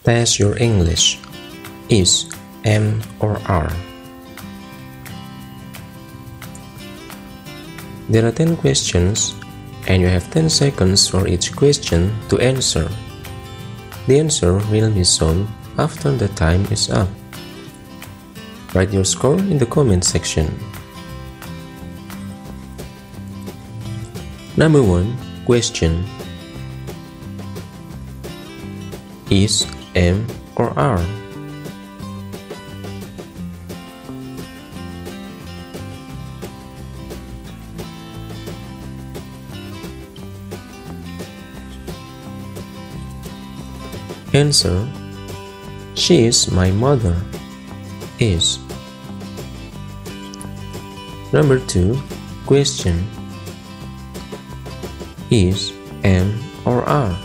Test your English. Is am or are. There are 10 questions and you have 10 seconds for each question to answer. The answer will be shown after the time is up. Write your score in the comment section. Number 1. Question. Is, am, or are? Answer. She is my mother. Is. Number 2. Question. Is, am, or are?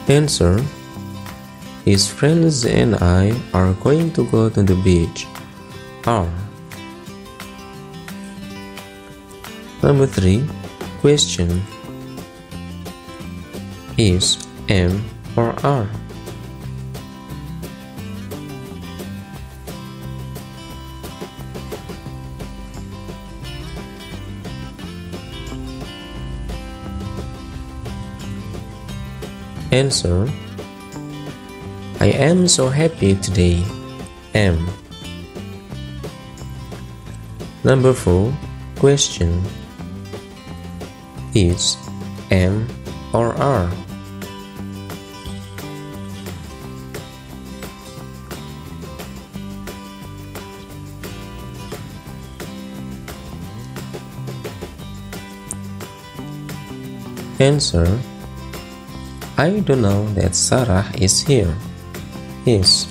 Answer. His friends and I are going to go to the beach. Are. Number 3. Question. Is, am, or are? Answer. I am so happy today. Am. Number 4. Question. Is, am, or are? Answer. I don't know that Sarah is here. Is.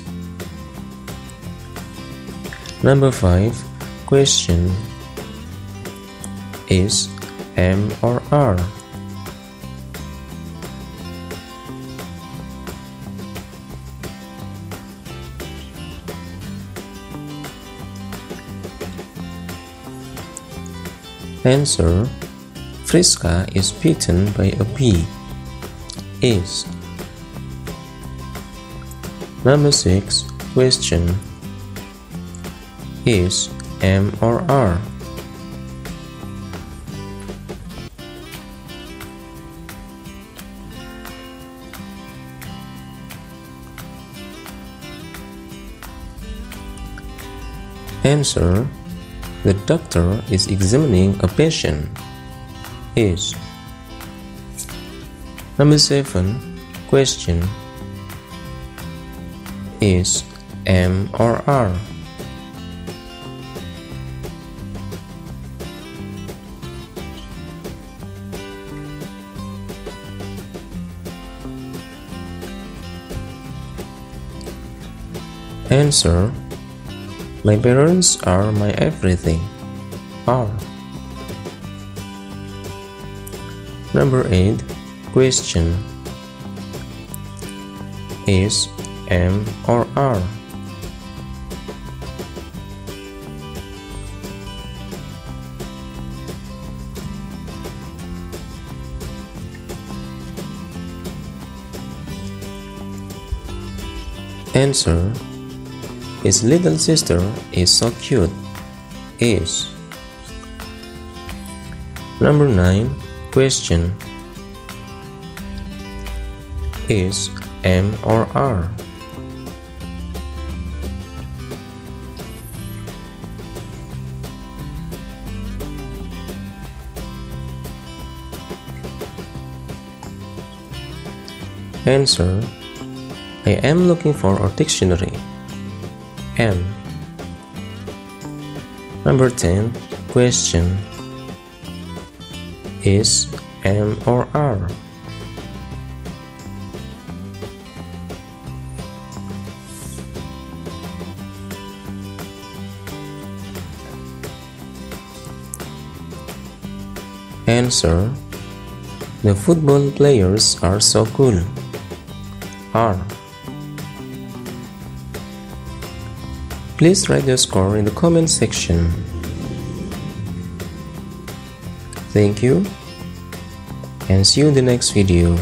Number 5. Question. Is, am, or are? Answer. Friska is bitten by a bee. Is. Number 6. Question. Is, am, or are? Answer. The doctor is examining a patient. Is. Number 7. Question. Is, am, or are? Answer. My parents are my everything. Are. Number 8. Question. Is, am, or are? Answer. His little sister is so cute. Is. Number 9. Question. Is, am, or are? Answer. I am looking for a dictionary. Am. Number 10. Question. Is, am, or are? Answer. The football players are so cool. Are. Please write your score in the comment section. Thank you, and see you in the next video.